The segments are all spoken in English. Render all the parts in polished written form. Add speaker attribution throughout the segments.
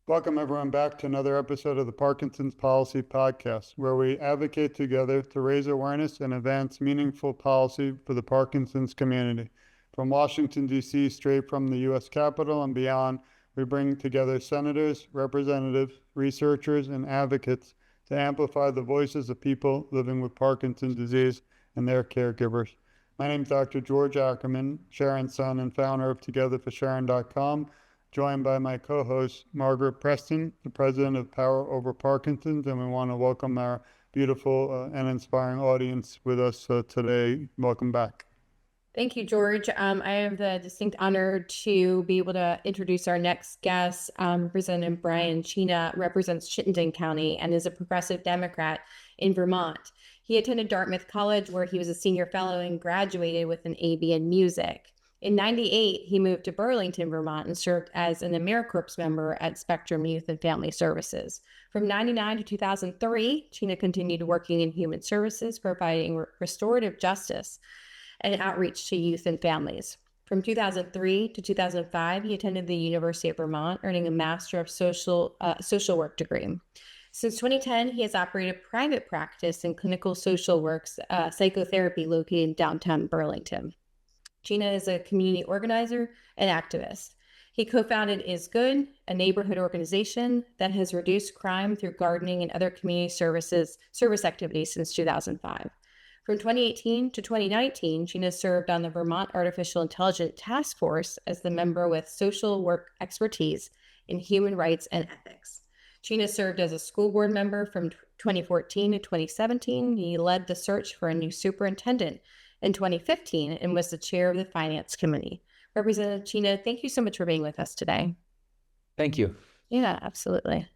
Speaker 1: Welcome everyone back to another episode of the Parkinson's Policy Podcast, where we advocate together to raise awareness and advance meaningful policy for the Parkinson's community. From Washington, D.C., straight from the U.S. Capitol and beyond, we bring together senators, representatives, researchers, and advocates to amplify the voices of people living with Parkinson's disease and their caregivers. My name is Dr. George Ackerman, Sharon's son and founder of TogetherForSharon.com, joined by my co-host, Margaret Preston, the president of Over Parkinson's, and we want to welcome our beautiful and inspiring audience with us today. Welcome back.
Speaker 2: Thank you, George. I have the distinct honor to be able to introduce our next guest. Representative Brian Cina represents Chittenden County and is a progressive Democrat in Vermont. He attended Dartmouth College, where he was a senior fellow and graduated with an AB in music. In '98, he moved to Burlington, Vermont, and served as an AmeriCorps member at Spectrum Youth and Family Services. From '99 to 2003, Cina continued working in human services, providing restorative justice and outreach to youth and families. From 2003 to 2005, he attended the University of Vermont, earning a Master of Social Work degree. Since 2010, he has operated private practice in clinical social works psychotherapy located in downtown Burlington. Cina is a community organizer and activist. He co-founded Is Good, a neighborhood organization that has reduced crime through gardening and other community service activities since 2005. From 2018 to 2019, Cina served on the Vermont Artificial Intelligence Task Force as the member with social work expertise in human rights and ethics. Cina served as a school board member from 2014 to 2017. He led the search for a new superintendent in 2015 and was the chair of the Finance Committee. Representative Cina, thank you so much for being with us today.
Speaker 3: Thank you.
Speaker 2: Yeah, absolutely.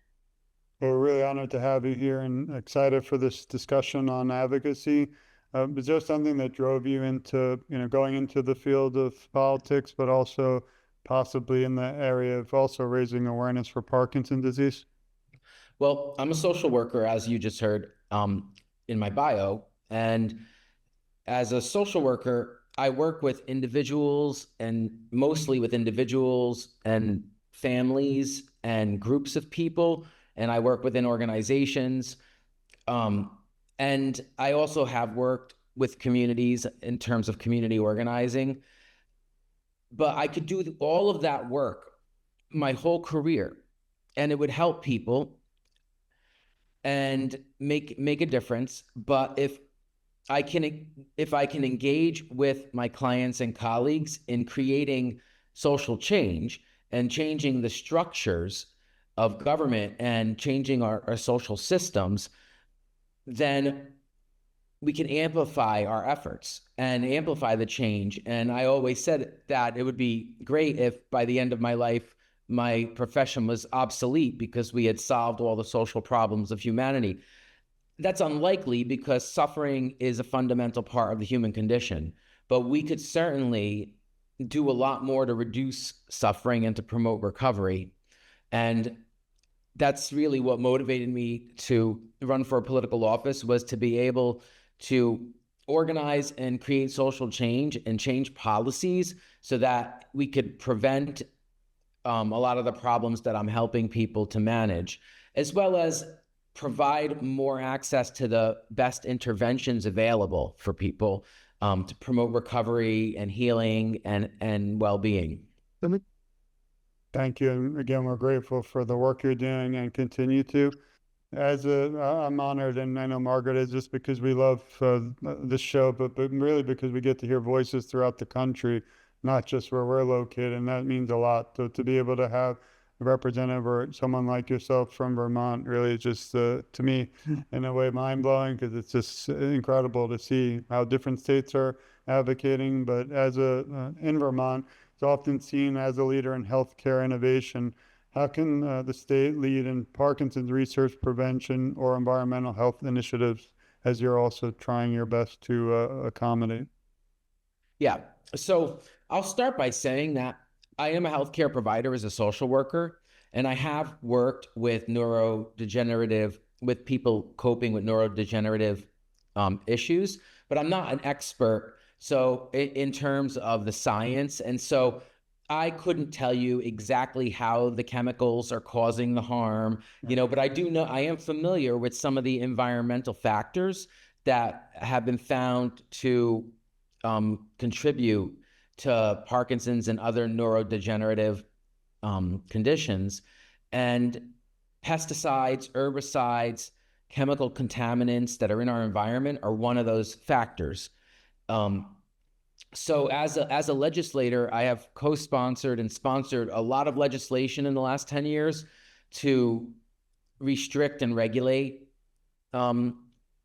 Speaker 1: Well, we're really honored to have you here and excited for this discussion on advocacy. Was there something that drove you into, going into the field of politics, but also possibly in the area of also raising awareness for Parkinson's disease?
Speaker 3: Well, I'm a social worker, as you just heard in my bio. And as a social worker, I work with individuals and mostly with individuals and families and groups of people. And I work within organizations. And I also have worked with communities in terms of community organizing. But I could do all of that work my whole career, and it would help people and make a difference. But if I can engage with my clients and colleagues in creating social change and changing the structures of government and changing our social systems, then we can amplify our efforts and amplify the change. And I always said that it would be great if by the end of my life, my profession was obsolete because we had solved all the social problems of humanity. That's unlikely because suffering is a fundamental part of the human condition, but we could certainly do a lot more to reduce suffering and to promote recovery. And that's really what motivated me to run for a political office, was to be able to organize and create social change and change policies so that we could prevent a lot of the problems that I'm helping people to manage, as well as provide more access to the best interventions available for people to promote recovery and healing and well-being.
Speaker 1: Thank you. And again, we're grateful for the work you're doing and continue to. I'm honored, and I know Margaret is, just because we love this show, but really because we get to hear voices throughout the country, not just where we're located, and that means a lot. So to be able to have a representative or someone like yourself from Vermont really is just, to me, in a way, mind-blowing, because it's just incredible to see how different states are advocating. But in Vermont, it's often seen as a leader in healthcare innovation. How can the state lead in Parkinson's research, prevention, or environmental health initiatives, as you're also trying your best to accommodate?
Speaker 3: Yeah, so I'll start by saying that I am a healthcare provider as a social worker, and I have worked with with people coping with neurodegenerative issues, but I'm not an expert. So in terms of the science, and so I couldn't tell you exactly how the chemicals are causing the harm, but I do know, I am familiar with some of the environmental factors that have been found to contribute to Parkinson's and other neurodegenerative conditions. And pesticides, herbicides, chemical contaminants that are in our environment are one of those factors. So as a legislator, I have co-sponsored and sponsored a lot of legislation in the last 10 years to restrict and regulate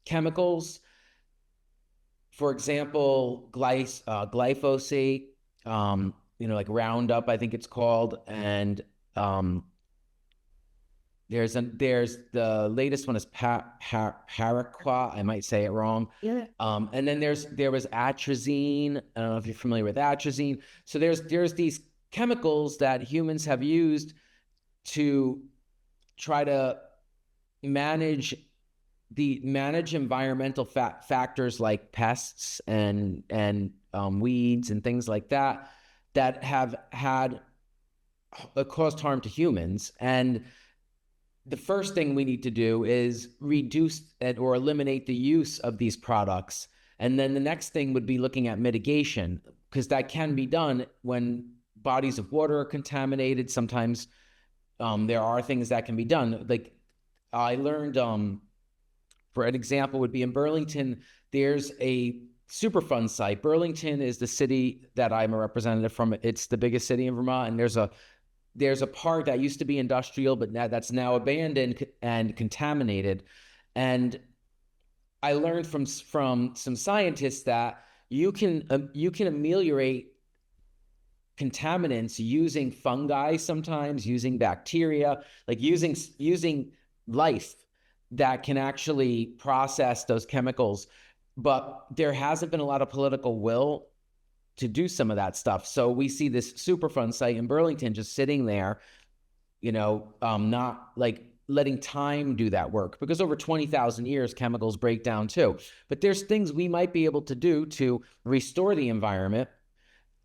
Speaker 3: chemicals. For example, glyphosate, like Roundup, I think it's called, and there's the latest one is Paraquat. I might say it wrong.
Speaker 2: Yeah.
Speaker 3: And then there was atrazine. I don't know if you're familiar with atrazine. So there's these chemicals that humans have used to try to manage environmental factors like pests and weeds and things like that have caused harm to humans. And the first thing we need to do is reduce or eliminate the use of these products. And then the next thing would be looking at mitigation, because that can be done when bodies of water are contaminated. Sometimes there are things that can be done. Like I learned, for an example would be in Burlington, there's a Superfund site. Burlington is the city that I'm a representative from. It's the biggest city in Vermont, and there's a park that used to be industrial, but that's now abandoned and contaminated. And I learned from some scientists that you can ameliorate contaminants using fungi, sometimes using bacteria, like using life that can actually process those chemicals. But there hasn't been a lot of political will to do some of that stuff. So we see this Superfund site in Burlington just sitting there, not like letting time do that work, because over 20,000 years, chemicals break down too. But there's things we might be able to do to restore the environment.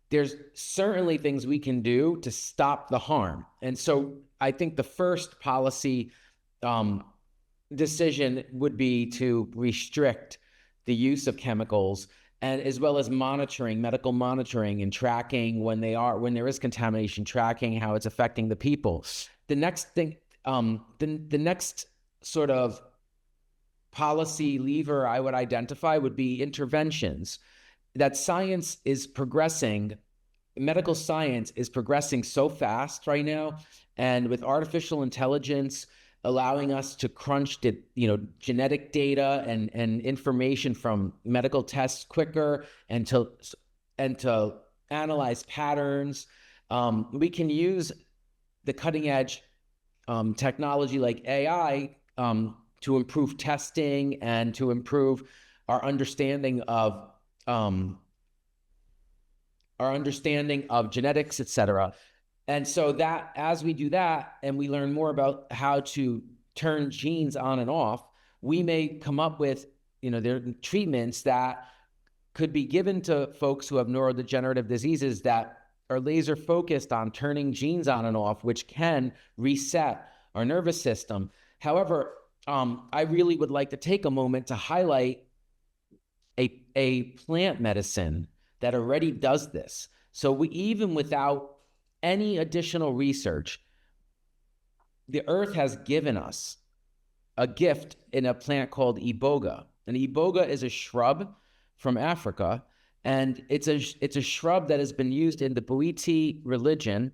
Speaker 3: There's certainly things we can do to stop the harm. And so I think the first policy decision would be to restrict the use of chemicals, and as well as medical monitoring and tracking when there is contamination, tracking how it's affecting the people. The next thing, the next sort of policy lever I would identify would be interventions. That science is progressing, medical science is progressing so fast right now, and with artificial intelligence allowing us to crunch the genetic data and information from medical tests quicker, and to analyze patterns. We can use the cutting edge technology like AI to improve testing and to improve our understanding of genetics, et cetera. And so that as we do that and we learn more about how to turn genes on and off, we may come up with, there are treatments that could be given to folks who have neurodegenerative diseases that are laser focused on turning genes on and off, which can reset our nervous system. However, I really would like to take a moment to highlight a plant medicine that already does this. So even without any additional research, the earth has given us a gift in a plant called iboga. And iboga is a shrub from Africa, and it's a shrub that has been used in the Bwiti religion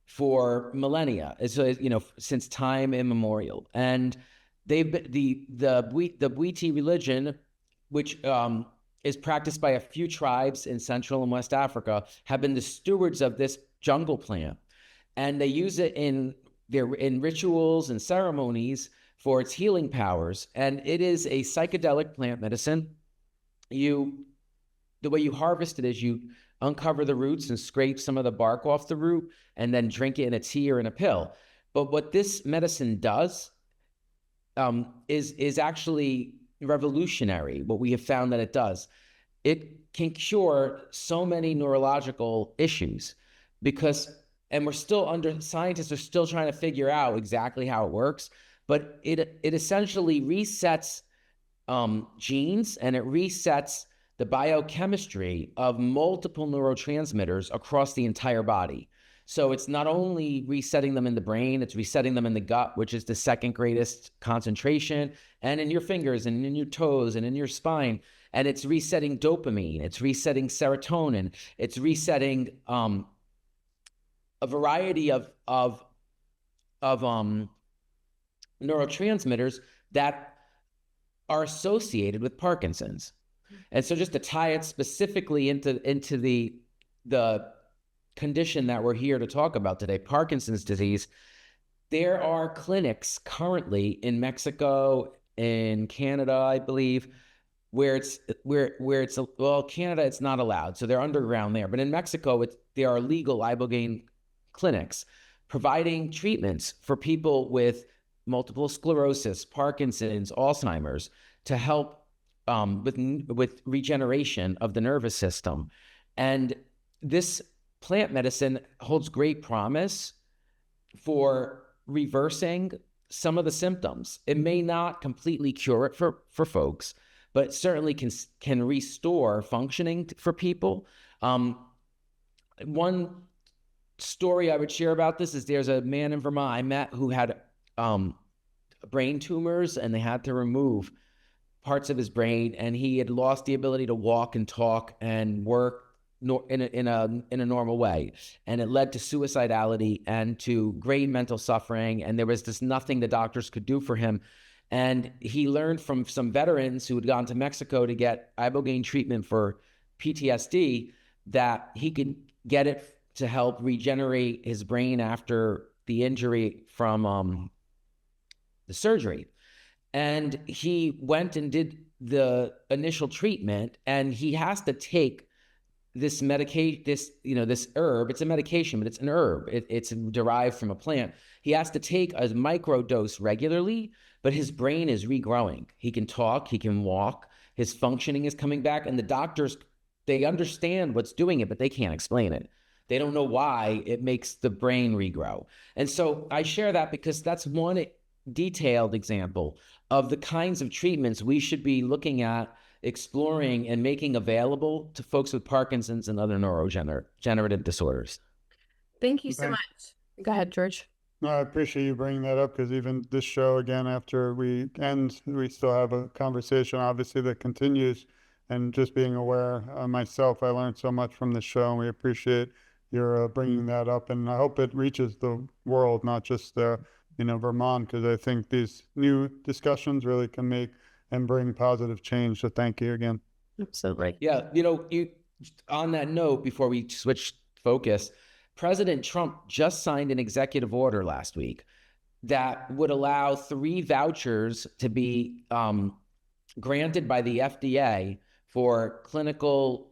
Speaker 3: for millennia, since time immemorial. And the Bwiti religion, which is practiced by a few tribes in Central and West Africa, have been the stewards of this jungle plant, and they use it in rituals and ceremonies for its healing powers. And it is a psychedelic plant medicine. The way you harvest it is you uncover the roots and scrape some of the bark off the root and then drink it in a tea or in a pill. But what this medicine does is actually revolutionary. What we have found that it does, it can cure so many neurological issues. because, and scientists are still trying to figure out exactly how it works, but it essentially resets genes, and it resets the biochemistry of multiple neurotransmitters across the entire body. So it's not only resetting them in the brain, it's resetting them in the gut, which is the second greatest concentration, and in your fingers and in your toes and in your spine. And it's resetting dopamine, it's resetting serotonin, it's resetting a variety of neurotransmitters that are associated with Parkinson's. And so just to tie it specifically into the condition that we're here to talk about today, Parkinson's disease, there are clinics currently in Mexico, in Canada, I believe, where it's well, Canada, it's not allowed, so they're underground there. But in Mexico, there are legal ibogaine clinics providing treatments for people with multiple sclerosis, Parkinson's, Alzheimer's, to help with regeneration of the nervous system. And this plant medicine holds great promise for reversing some of the symptoms. It may not completely cure it for folks, but it certainly can restore functioning for people. One story I would share about this is there's a man in Vermont I met who had brain tumors, and they had to remove parts of his brain, and he had lost the ability to walk and talk and work in a normal way, and it led to suicidality and to great mental suffering, and there was just nothing the doctors could do for him. And he learned from some veterans who had gone to Mexico to get ibogaine treatment for PTSD that he could get it to help regenerate his brain after the injury from the surgery. And he went and did the initial treatment, and he has to take this medication, this herb. It's a medication, but it's an herb. It's derived from a plant. He has to take a micro dose regularly, but his brain is regrowing. He can talk, he can walk, his functioning is coming back, and the doctors, they understand what's doing it, but they can't explain it. They don't know why it makes the brain regrow. And so I share that because that's one detailed example of the kinds of treatments we should be looking at, exploring, and making available to folks with Parkinson's and other neurodegenerative disorders.
Speaker 2: Thank you so much. Go ahead, George.
Speaker 1: No, I appreciate you bringing that up, because even this show, again, after we end, we still have a conversation, obviously, that continues. And just being aware myself, I learned so much from this show, and we appreciate your bringing that up. And I hope it reaches the world, not just Vermont, because I think these new discussions really can make and bring positive change. So thank you again.
Speaker 2: Absolutely.
Speaker 3: Yeah. On that note, before we switch focus, President Trump just signed an executive order last week that would allow 3 vouchers to be granted by the FDA for clinical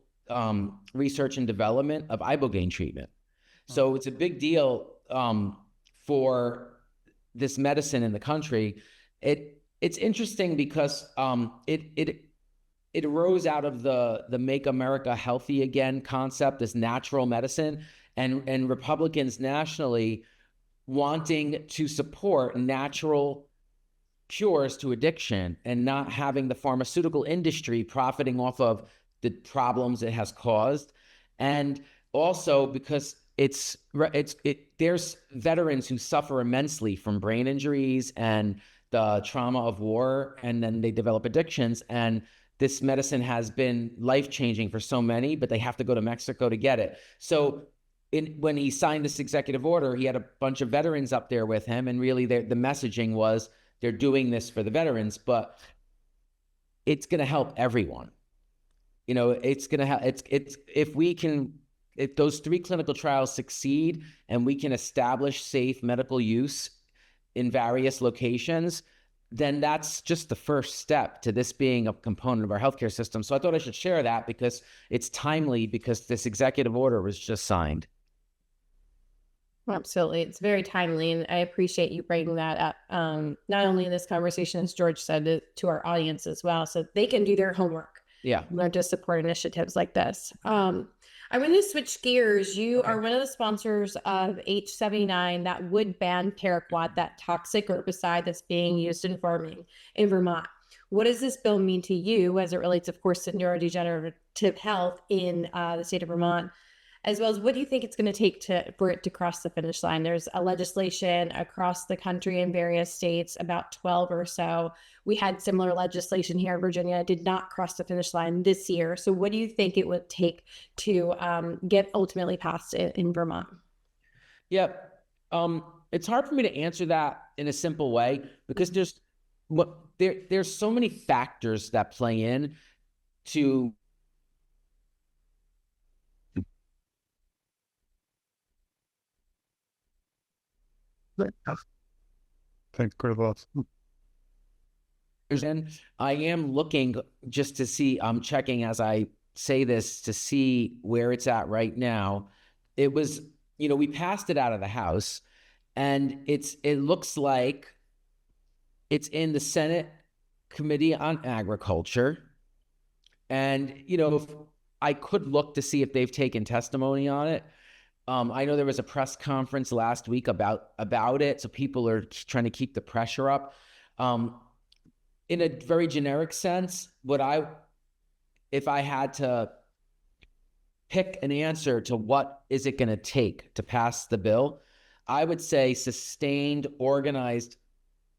Speaker 3: research and development of ibogaine treatment. So it's a big deal for this medicine in the country. It's interesting because it arose out of the Make America Healthy Again concept, this natural medicine, and Republicans nationally wanting to support natural cures to addiction and not having the pharmaceutical industry profiting off of the problems it has caused. And also because there's veterans who suffer immensely from brain injuries and the trauma of war, and then they develop addictions. And this medicine has been life-changing for so many, but they have to go to Mexico to get it. So when he signed this executive order, he had a bunch of veterans up there with him, and really the messaging was they're doing this for the veterans, but it's going to help everyone. It's going to help. If those 3 clinical trials succeed and we can establish safe medical use in various locations, then that's just the first step to this being a component of our healthcare system. So I thought I should share that because it's timely, because this executive order was just signed.
Speaker 2: Absolutely. It's very timely, and I appreciate you bringing that up, not only in this conversation, as George said, to our audience as well, so they can do their homework.
Speaker 3: Yeah.
Speaker 2: Learn to support initiatives like this. I want to switch gears. You
Speaker 3: Okay.
Speaker 2: are one of the sponsors of H79 that would ban Paraquat, that toxic herbicide that's being used in farming in Vermont. What does this bill mean to you as it relates, of course, to neurodegenerative health in the state of Vermont? As well as what do you think it's going to take for it to cross the finish line? There's a legislation across the country in various states, about 12 or so. We had similar legislation here in Virginia. It did not cross the finish line this year. So what do you think it would take to get ultimately passed in Vermont?
Speaker 3: Yeah. It's hard for me to answer that in a simple way because there's so many factors that play in to
Speaker 1: Thanks, Chris.
Speaker 3: and I am looking just to see, I'm checking as I say this to see where it's at right now. It was, we passed it out of the House and it looks like it's in the Senate Committee on Agriculture. And, if I could look to see if they've taken testimony on it. I know there was a press conference last week about it, so people are trying to keep the pressure up. In a very generic sense, if I had to pick an answer to what is it going to take to pass the bill, I would say sustained, organized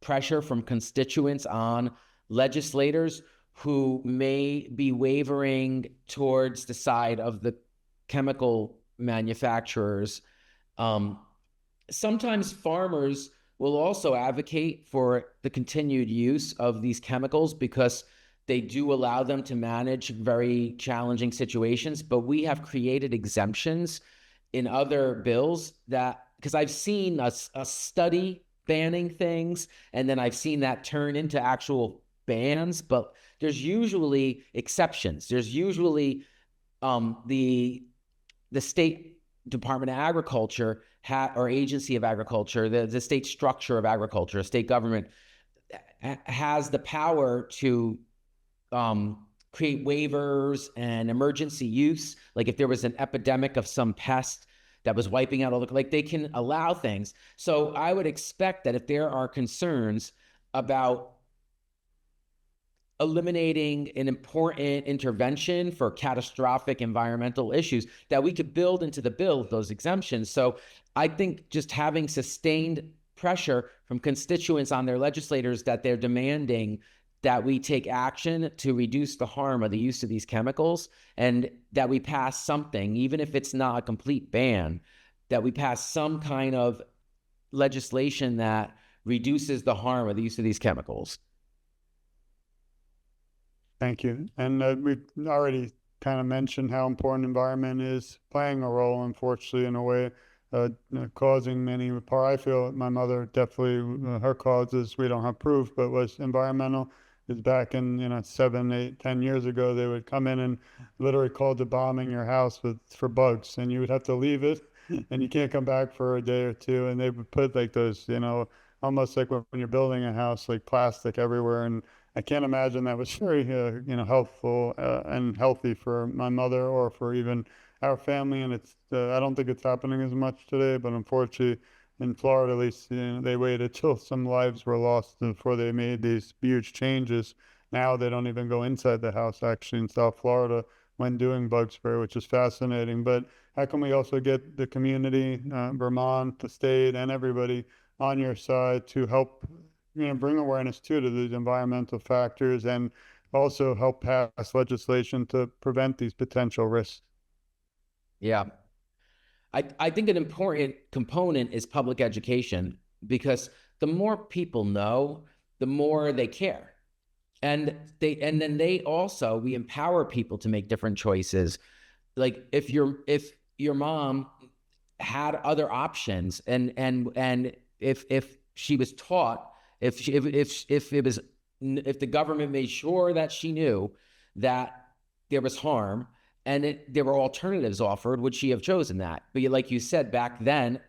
Speaker 3: pressure from constituents on legislators who may be wavering towards the side of the chemical manufacturers. Sometimes farmers will also advocate for the continued use of these chemicals because they do allow them to manage very challenging situations. But we have created exemptions in other bills because I've seen a study banning things, and then I've seen that turn into actual bans, but there's usually exceptions. There's usually the state Department of Agriculture or Agency of Agriculture, the state structure of agriculture, state government has the power to create waivers and emergency use. Like if there was an epidemic of some pest that was wiping out they can allow things. So I would expect that if there are concerns about eliminating an important intervention for catastrophic environmental issues, that we could build into the bill those exemptions. So I think just having sustained pressure from constituents on their legislators that they're demanding that we take action to reduce the harm of the use of these chemicals, and that we pass something, even if it's not a complete ban, that we pass some kind of legislation that reduces the harm of the use of these chemicals.
Speaker 1: Thank you. And we've already kind of mentioned how important environment is playing a role, unfortunately, in a way, causing many. I feel my mother definitely, her causes, we don't have proof, but was environmental. Is back in 7, 8, 10 years ago, they would come in and literally call to bombing your house for bugs, and you would have to leave it, and you can't come back for a day or two, and they would put like those, almost like when you're building a house, like plastic everywhere, and I can't imagine that was very, helpful and healthy for my mother or for even our family. And I don't think it's happening as much today, but unfortunately, in Florida, at least, they waited till some lives were lost before they made these huge changes. Now they don't even go inside the house, actually, in South Florida when doing bug spray, which is fascinating. But how can we also get the community, Vermont, the state, and everybody on your side to help bring awareness to these environmental factors and also help pass legislation to prevent these potential risks?
Speaker 3: Yeah. I think an important component is public education, because the more people know, the more they care. And then we empower people to make different choices. Like if your mom had other options, and if she was taught, if the government made sure that she knew that there was harm and there were alternatives offered, would she have chosen that? But like you said, back then,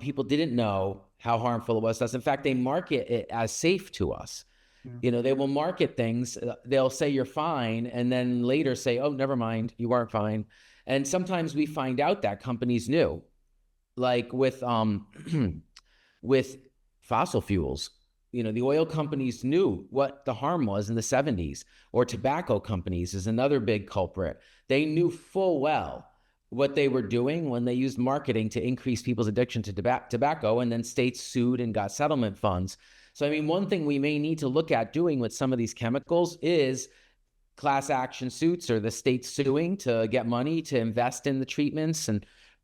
Speaker 3: people didn't know how harmful it was to us. In fact, they market it as safe to us. You know, they will market things. They'll say you're fine, and then later say, oh, never mind, you weren't fine. And sometimes we find out that companies knew, like with with fossil fuels. You know, the oil companies knew what the harm was in the 70s, or tobacco companies is another big culprit. They knew full well what they were doing when they used marketing to increase people's addiction to tobacco, and then states sued and got settlement funds. So, I mean, one thing we may need to look at doing with some of these chemicals is class action suits, or the state suing to get money to invest in the treatments.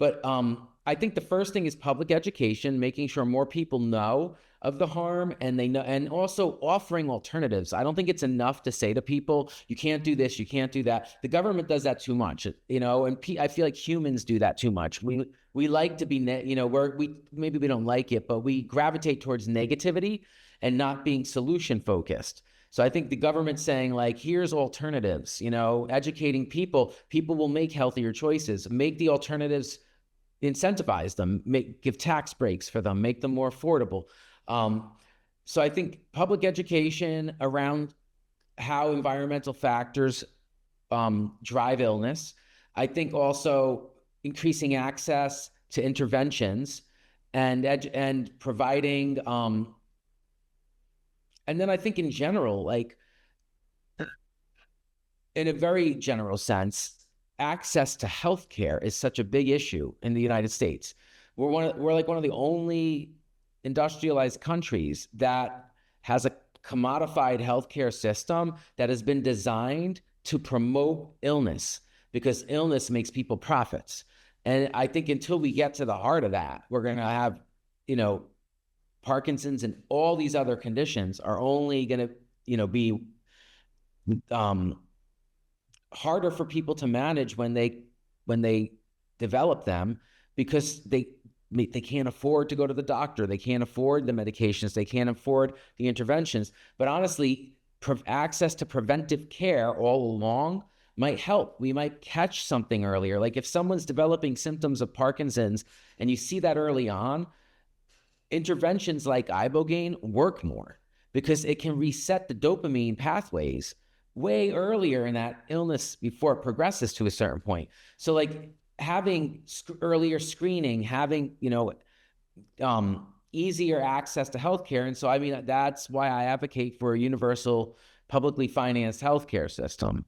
Speaker 3: But I think the first thing is public education, making sure more people know of the harm, and they know, and also offering alternatives. I don't think it's enough to say to people, you can't do this, you can't do that. The government does that too much, you know, and I feel like humans do that too much. We like to be, you know, maybe we don't like it, but we gravitate towards negativity and not being solution focused. So I think the government saying, like, here's alternatives, you know, educating people will make healthier choices, make the alternatives, incentivize them, give tax breaks for them, make them more affordable. So I think public education around how environmental factors drive illness. I think also increasing access to interventions and providing, and then I think in general, like in a very general sense, access to healthcare is such a big issue in the United States. We're like one of the only industrialized countries that has a commodified healthcare system that has been designed to promote illness, because illness makes people profits. And I think until we get to the heart of that, we're going to have, you know, Parkinson's and all these other conditions are only going to, you know, be harder for people to manage when they develop them, because they can't afford to go to the doctor, they can't afford the medications, they can't afford the interventions. But honestly, access to preventive care all along might help. We might catch something earlier. Like if someone's developing symptoms of Parkinson's and you see that early on, interventions like ibogaine work more, because it can reset the dopamine pathways way earlier in that illness before it progresses to a certain point. So like having earlier screening, having, you know, easier access to healthcare. And so, I mean, that's why I advocate for a universal publicly financed healthcare system.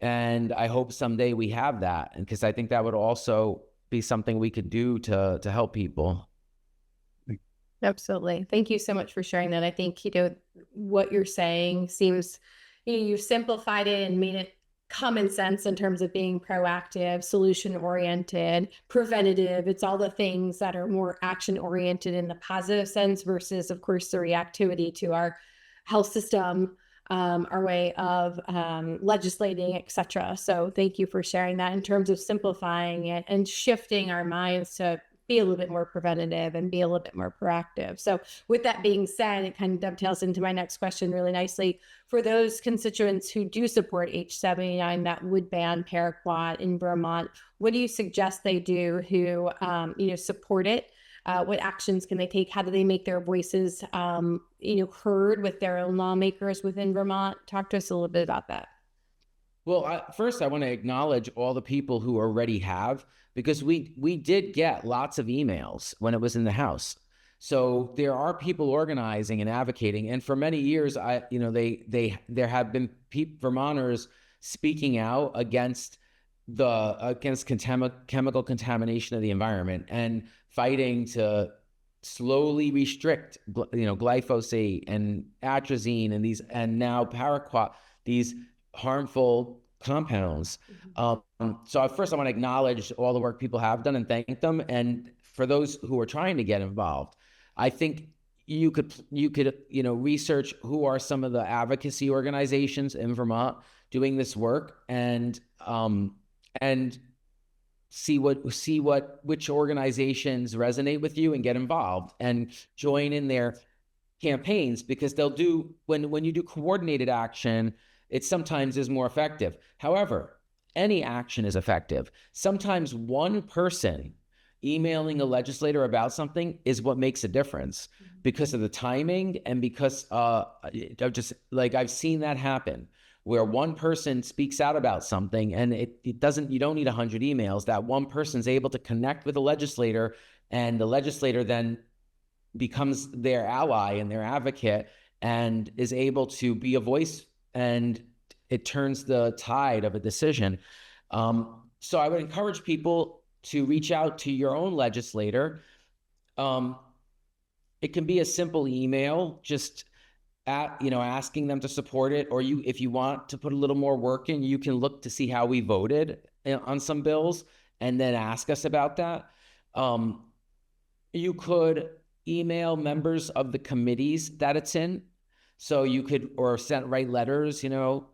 Speaker 3: And I hope someday we have that, because I think that would also be something we could do to help people.
Speaker 2: Absolutely. Thank you so much for sharing that. I think, you know, what you're saying seems, you know, you've simplified it and made it common sense in terms of being proactive, solution oriented, preventative. It's all the things that are more action oriented in the positive sense versus, of course, the reactivity to our health system, our way of legislating, et cetera. So thank you for sharing that in terms of simplifying it and shifting our minds to be a little bit more preventative and be a little bit more proactive. So with that being said, it kind of dovetails into my next question really nicely. For those constituents who do support H79 that would ban Paraquat in Vermont, what do you suggest they do who, you know, support it? What actions can they take? How do they make their voices, you know, heard with their own lawmakers within Vermont? Talk to us a little bit about that.
Speaker 3: Well, first, I want to acknowledge all the people who already have, because we did get lots of emails when it was in the House. So there are people organizing and advocating, and for many years, there have been Vermonters speaking out against chemical contamination of the environment and fighting to slowly restrict, glyphosate and atrazine and now paraquat, these harmful compounds. So first I want to acknowledge all the work people have done and thank them. And for those who are trying to get involved, I think you could research who are some of the advocacy organizations in Vermont doing this work, and see which organizations resonate with you and get involved and join in their campaigns, because they'll do, when you do coordinated action, it sometimes is more effective. However, any action is effective. Sometimes one person, emailing a legislator about something is what makes a difference because of the timing and because of just like I've seen that happen where one person speaks out about something and it doesn't, you don't need 100 emails. That one person's able to connect with the legislator and the legislator then becomes their ally and their advocate and is able to be a voice, and it turns the tide of a decision. So I would encourage people to reach out to your own legislator. It can be a simple email, just asking them to support it, or if you want to put a little more work in, you can look to see how we voted on some bills and then ask us about that. You could email members of the committees that it's in. So you could, or write letters, so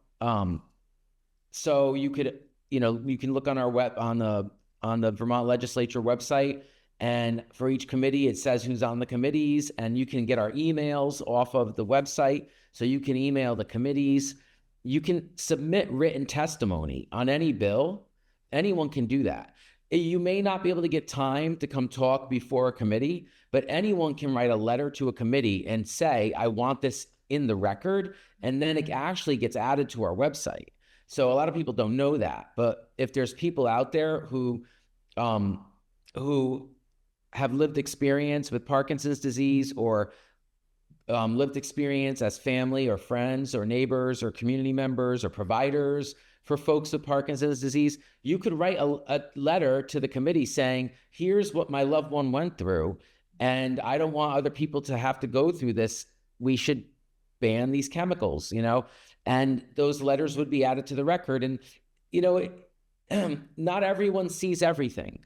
Speaker 3: you could, you can look on our on the Vermont legislature website, and for each committee, it says who's on the committees, and you can get our emails off of the website. So you can email the committees. You can submit written testimony on any bill. Anyone can do that. You may not be able to get time to come talk before a committee, but anyone can write a letter to a committee and say, I want this in the record, and then it actually gets added to our website. So a lot of people don't know that, but if there's people out there who have lived experience with Parkinson's disease, or lived experience as family or friends or neighbors or community members or providers for folks with Parkinson's disease, you could write a letter to the committee saying, here's what my loved one went through, and I don't want other people to have to go through this. We should ban these chemicals, and those letters would be added to the record. And, not everyone sees everything,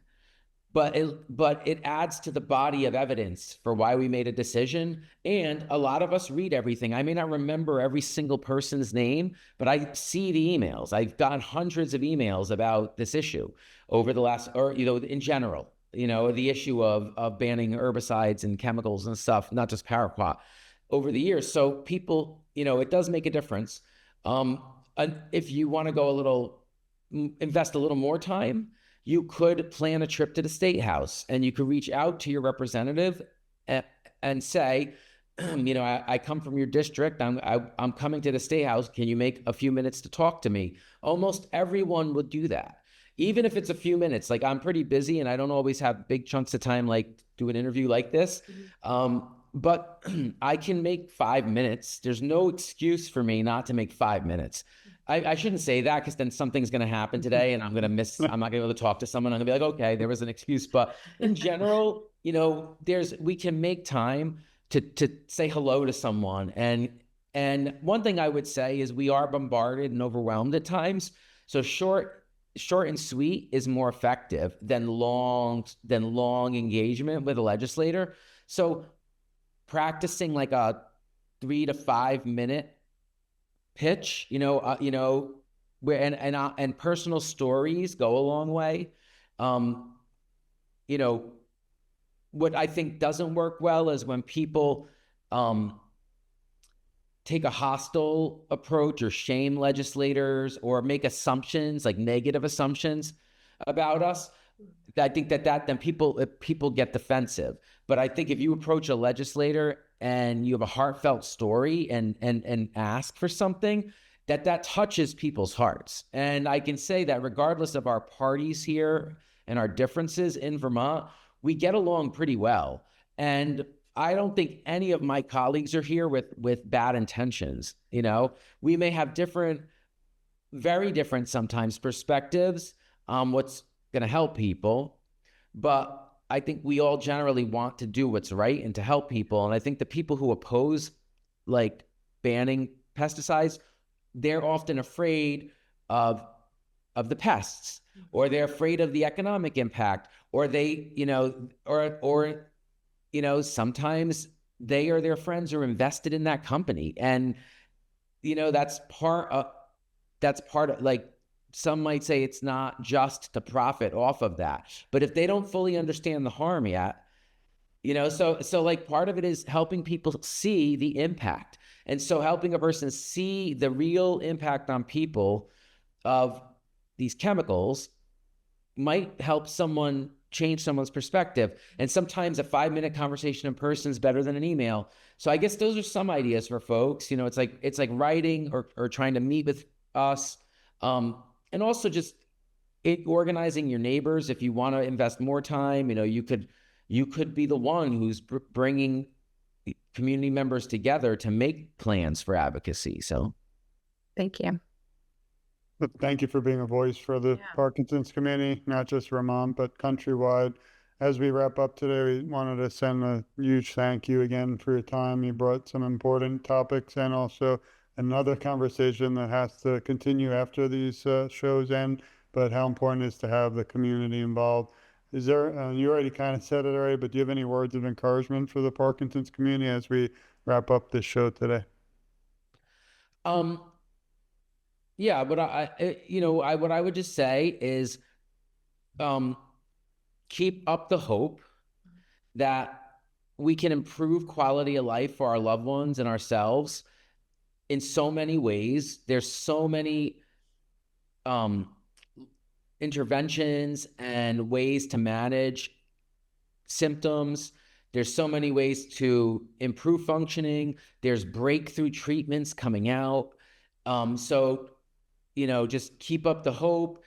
Speaker 3: but it adds to the body of evidence for why we made a decision. And a lot of us read everything. I may not remember every single person's name, but I see the emails. I've got hundreds of emails about this issue over the last, or, in general, the issue of banning herbicides and chemicals and stuff, not just Paraquat, over the years. So people, it does make a difference. And if you want to invest a little more time, you could plan a trip to the State House, and you could reach out to your representative and say, I come from your district. I'm coming to the State House. Can you make a few minutes to talk to me? Almost everyone would do that, even if it's a few minutes. Like, I'm pretty busy and I don't always have big chunks of time, like do an interview like this. But I can make 5 minutes. There's no excuse for me not to make 5 minutes. I shouldn't say that, because then something's going to happen today and I'm not going to be able to talk to someone. I'm going to be like, okay, there was an excuse. But in general, we can make time to say hello to someone. And one thing I would say is we are bombarded and overwhelmed at times. So short and sweet is more effective than long engagement with a legislator. So practicing like a 3 to 5 minute pitch, where and personal stories go a long way. What I think doesn't work well is when people take a hostile approach or shame legislators or make assumptions, like negative assumptions about us. I think that then people get defensive. But I think if you approach a legislator and you have a heartfelt story and ask for something, that touches people's hearts. And I can say that regardless of our parties here and our differences in Vermont, we get along pretty well. And I don't think any of my colleagues are here with bad intentions. We may have very different sometimes perspectives on what's going to help people, but I think we all generally want to do what's right and to help people. And I think the people who oppose like banning pesticides, they're often afraid of the pests, or they're afraid of the economic impact, or they, sometimes they or their friends are invested in that company. And, that's part of, like, some might say it's not just to profit off of that, but if they don't fully understand the harm yet, so like part of it is helping people see the impact. And so helping a person see the real impact on people of these chemicals might help someone change someone's perspective. And sometimes a 5-minute conversation in person is better than an email. So I guess those are some ideas for folks. You know, it's like writing or trying to meet with us. And also just organizing your neighbors. If you want to invest more time, you know, you could be the one who's bringing community members together to make plans for advocacy. So
Speaker 2: Thank you.
Speaker 1: But thank you for being a voice for the Parkinson's community, not just Vermont, but countrywide. As we wrap up today, we wanted to send a huge thank you again for your time. You brought some important topics and also another conversation that has to continue after these shows end, but how important it is to have the community involved. Is there, you already kind of said it already, but do you have any words of encouragement for the Parkinson's community as we wrap up this show today?
Speaker 3: Yeah, what I would just say is, keep up the hope that we can improve quality of life for our loved ones and ourselves in so many ways. There's so many interventions and ways to manage symptoms. There's so many ways to improve functioning. There's breakthrough treatments coming out. So, you know, just keep up the hope.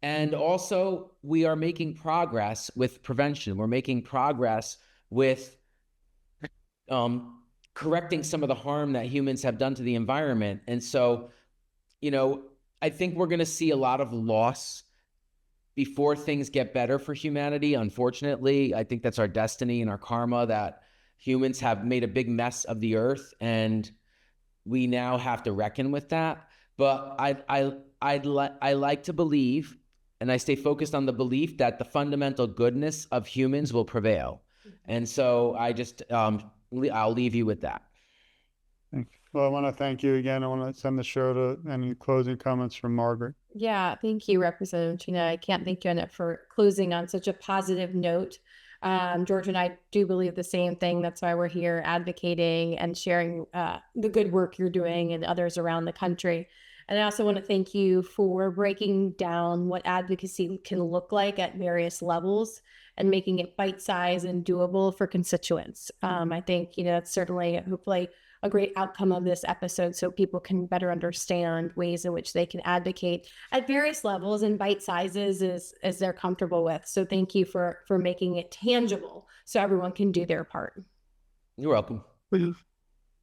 Speaker 3: And also, we are making progress with prevention. We're making progress with correcting some of the harm that humans have done to the environment. And so, you know, I think we're going to see a lot of loss before things get better for humanity. Unfortunately, I think that's our destiny and our karma, that humans have made a big mess of the earth, and we now have to reckon with that. But I like to believe, and I stay focused on the belief that the fundamental goodness of humans will prevail. And so I just, I'll leave you with that.
Speaker 1: Well, I want to thank you again. I want to send the show to any closing comments from Margaret.
Speaker 2: Yeah, thank you, Representative Cina. I can't thank you enough for closing on such a positive note. George and I do believe the same thing. That's why we're here advocating and sharing the good work you're doing and others around the country. And I also want to thank you for breaking down what advocacy can look like at various levels and making it bite-sized and doable for constituents. I think, you know, it's certainly, hopefully, a great outcome of this episode, so people can better understand ways in which they can advocate at various levels and bite sizes as they're comfortable with. So thank you for making it tangible so everyone can do their part.
Speaker 3: You're welcome.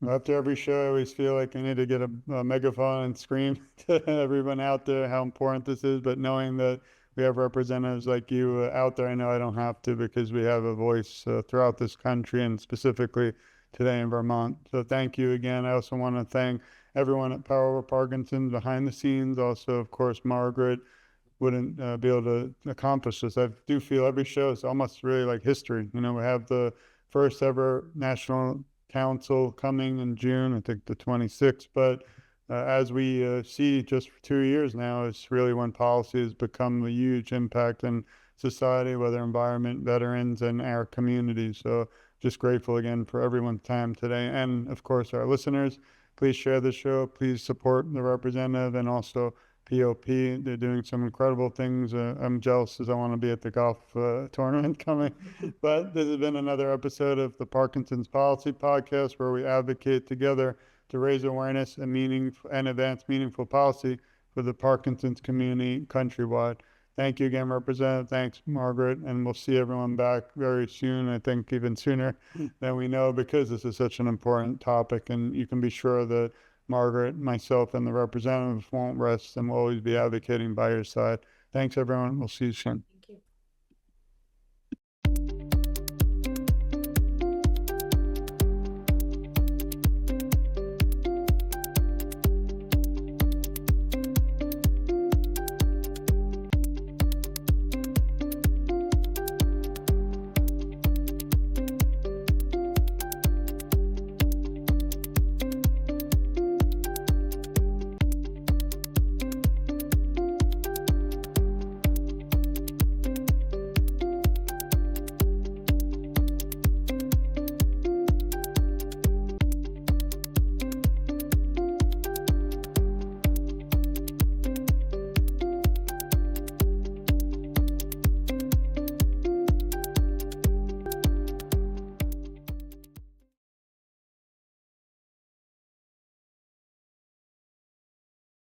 Speaker 1: After every show, I always feel like I need to get a megaphone and scream to everyone out there how important this is. But knowing that we have representatives like you out there, I know I don't have to, because we have a voice throughout this country and specifically today in Vermont. So thank you again. I also want to thank everyone at Over Parkinson behind the scenes. Also, of course, Margaret wouldn't be able to accomplish this. I do feel every show is almost really like history. You know, we have the first ever National Council coming in June, I think the 26th. But as we see just for 2 years now, it's really when policy has become a huge impact in society, whether environment, veterans, and our community. So just grateful again for everyone's time today. And of course, our listeners, please share the show. Please support the representative and also POP. They're doing some incredible things. I'm jealous as I want to be at the golf tournament coming. But this has been another episode of the Parkinson's Policy Podcast, where we advocate together to raise awareness and advance meaningful policy for the Parkinson's community countrywide. Thank you again, Representative. Thanks, Margaret. And we'll see everyone back very soon. I think even sooner than we know, because this is such an important topic. And you can be sure that Margaret, myself, and the representatives won't rest, and we'll always be advocating by your side. Thanks, everyone. We'll see you soon.